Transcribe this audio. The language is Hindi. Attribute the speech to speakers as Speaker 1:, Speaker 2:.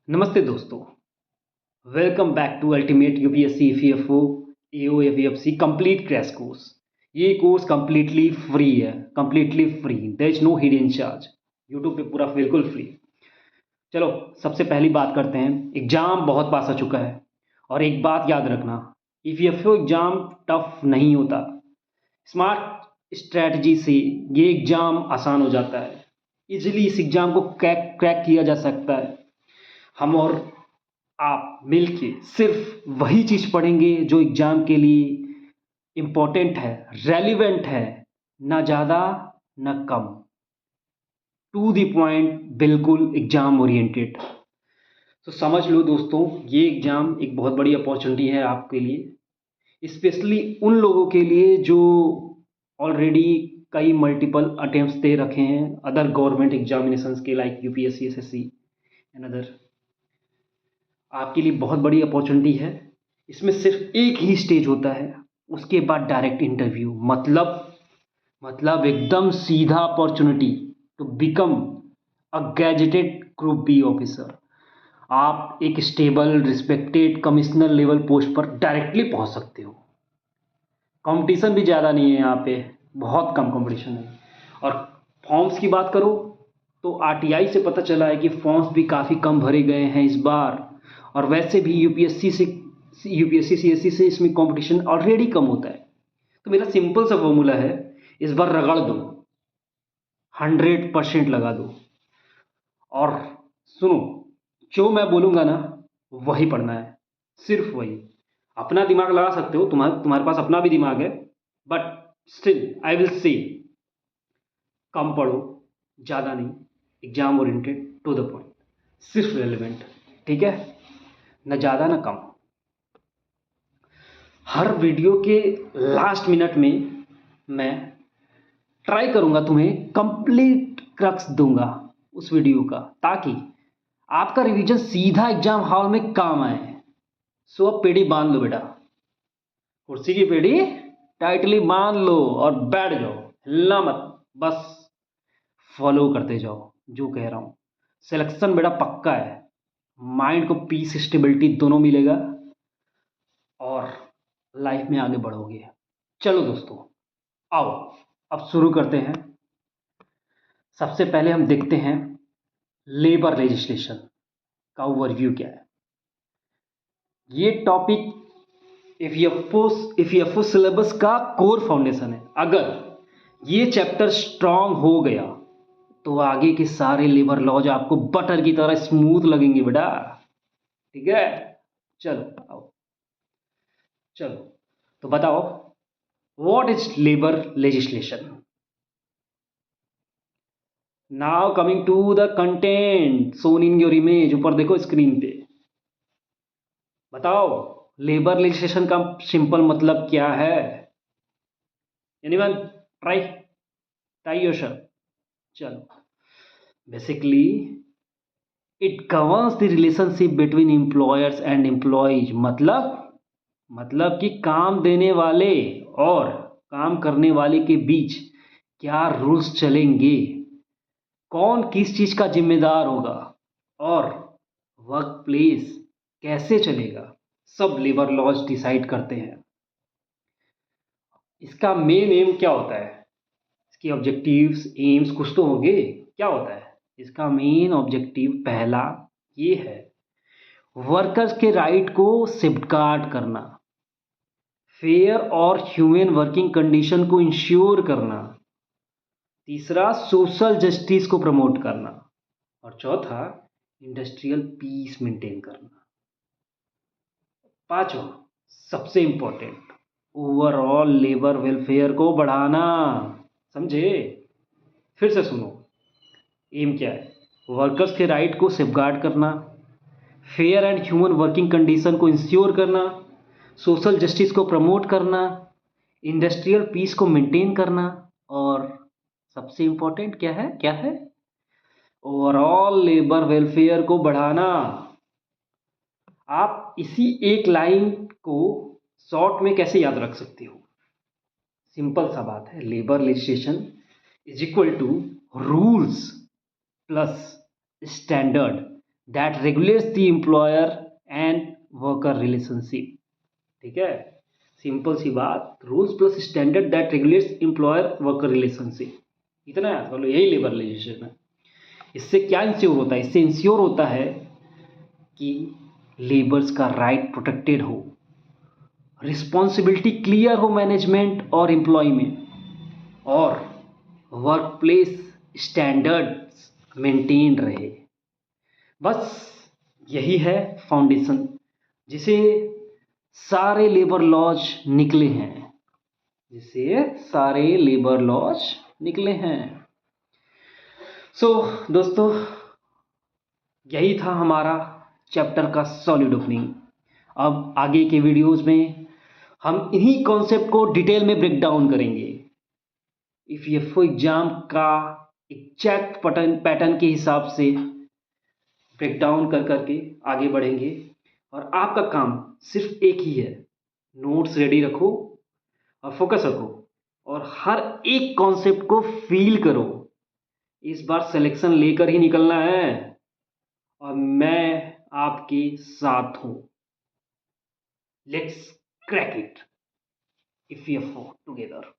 Speaker 1: नमस्ते दोस्तों। Welcome back to ultimate UPSC EPFO AOFFC complete crash course. ये कोर्स कंप्लीटली फ्री है, completely free. There is no hidden charge. YouTube पे पूरा बिल्कुल फ्री। चलो सबसे पहली बात करते हैं। एग्जाम बहुत पास आ चुका है और एक बात याद रखना, ईपीएफओ एग्जाम टफ नहीं होता। स्मार्ट स्ट्रैटेजी से ये एग्जाम आसान हो जाता है। इजीली इस एग्जाम को क्रैक किया जा सकता है। हम और आप मिलके सिर्फ वही चीज पढ़ेंगे जो एग्जाम के लिए इम्पोर्टेंट है, रेलिवेंट है, ना ज़्यादा ना कम, टू द पॉइंट, बिल्कुल एग्जाम ओरिएंटेड। तो समझ लो दोस्तों, ये एग्जाम एक बहुत बड़ी अपॉर्चुनिटी है आपके लिए, स्पेशली उन लोगों के लिए जो ऑलरेडी कई मल्टीपल अटेम्प्ट्स दे रखे हैं अदर गवर्नमेंट एग्जामिनेशंस के, like UPSC, SSC and other. आपके लिए बहुत बड़ी अपॉर्चुनिटी है। इसमें सिर्फ एक ही स्टेज होता है, उसके बाद डायरेक्ट इंटरव्यू। मतलब एकदम सीधा opportunity to become a gazetted group B officer. आप एक stable respected commissioner level post पर डायरेक्टली पहुंच सकते हो। कंपटीशन भी ज़्यादा नहीं है यहाँ पे, बहुत कम कंपटीशन है। और फॉर्म्स की बात करो तो आरटीआई से पता चला है कि फॉर्म्स भी काफ़ी कम भरे गए हैं इस बार। और वैसे भी यूपीएससी सीएससी से इसमें कंपटीशन ऑलरेडी कम होता है। तो मेरा सिंपल सा फॉर्मूला है, इस बार रगड़ दो, 100% लगा दो। और सुनो, जो मैं बोलूँगा ना वही पढ़ना है, सिर्फ वही। अपना दिमाग लगा सकते हो, तुम्हारे पास अपना भी दिमाग है, but still I will say कम पढ़ो, ज़्यादा नहीं, exam oriented, to the point, सिर्फ रेलिवेंट। ठीक है, न ज़्यादा न कम। हर वीडियो के लास्ट मिनट में मैं ट्राई करूंगा तुम्हें कंप्लीट क्रक्स दूंगा उस वीडियो का, ताकि आपका रिवीजन सीधा एग्जाम हॉल में काम आए। सो अब पेड़ी बांध लो बेटा, कुर्सी की पेड़ी टाइटली बांध लो और बैठ जाओ, हिलना मत, बस फॉलो करते जाओ जो कह रहा हूं। सिलेक्शन बेटा पक्का है, माइंड को पीस स्टेबिलिटी दोनों मिलेगा और लाइफ में आगे बढ़ोगे। चलो दोस्तों, आओ अब शुरू करते हैं। सबसे पहले हम देखते हैं लेबर लेजिस्लेशन का ओवरव्यू क्या है। ये टॉपिक इफीएफओ सिलेबस का कोर फाउंडेशन है। अगर ये चैप्टर स्ट्रांग हो गया तो आगे के सारे लेबर लॉज आपको बटर की तरह स्मूथ लगेंगे बेटा। ठीक है, चलो आओ, चलो तो बताओ, what is labour legislation. Now coming to the content shown in your image, ऊपर देखो स्क्रीन पे। बताओ लेबर लेजिस्लेशन का सिंपल मतलब क्या है। Anyone try try yourself. चलो, basically it governs the relationship between employers and employees. मतलब कि काम देने वाले और काम करने वाले के बीच क्या रूल्स चलेंगे, कौन किस चीज का जिम्मेदार होगा और वर्क प्लेस कैसे चलेगा, सब लेबर लॉज डिसाइड करते हैं। इसका मेन एम क्या होता है, इसकी ऑब्जेक्टिव्स एम्स कुछ तो होंगे। क्या होता है इसका मेन ऑब्जेक्टिव? पहला ये है, वर्कर्स के राइट को सेफगार्ड करना, फेयर और ह्यूमन वर्किंग कंडीशन को इंश्योर करना। तीसरा, सोशल जस्टिस को प्रमोट करना। और चौथा, इंडस्ट्रियल पीस मेंटेन करना। पांचवा, सबसे इंपॉर्टेंट, ओवरऑल लेबर वेलफेयर को बढ़ाना। समझे? फिर से सुनो, एम क्या है? वर्कर्स के राइट को सेफगार्ड करना, fair and human working condition को इंश्योर करना, सोशल जस्टिस को प्रमोट करना, इंडस्ट्रियल पीस को मेंटेन करना, और सबसे इंपॉर्टेंट क्या है? ओवरऑल लेबर वेलफेयर को बढ़ाना। आप इसी एक लाइन को शॉर्ट में कैसे याद रख सकते हो? सिंपल सा बात है, labour legislation is equal to rules plus standard that regulates the employer and worker relationship. ठीक है, सिंपल सी बात, rules plus standard that regulates employer worker relationship, इतना है, मतलब यही लेबर रिलेशन है। इससे क्या इंश्योर होता है? इससे इंश्योर होता है कि लेबर्स का राइट प्रोटेक्टेड हो, रिस्पॉन्सिबिलिटी क्लियर हो मैनेजमेंट और एम्प्लॉय में, और वर्क प्लेस स्टैंडर्ड्स मेंटेन रहे। बस यही है फाउंडेशन जिसे सारे लेबर लॉज निकले हैं, जिसे सारे लेबर लॉज निकले हैं। सो दोस्तों, यही था हमारा चैप्टर का सॉलिड ओपनिंग। अब आगे के वीडियोस में हम इन्हीं कॉन्सेप्ट को डिटेल में ब्रेक डाउन करेंगे। ईपीएफओ एग्जाम का एग्जैक्ट पैटर्न के हिसाब से ब्रेक डाउन कर करके आगे बढ़ेंगे, और आपका काम सिर्फ एक ही है, नोट्स रेडी रखो और फोकस रखो, और हर एक कॉन्सेप्ट को फील करो। इस बार सिलेक्शन लेकर ही निकलना है, और मैं आपके साथ हूं। Let's crack it, EPFO together.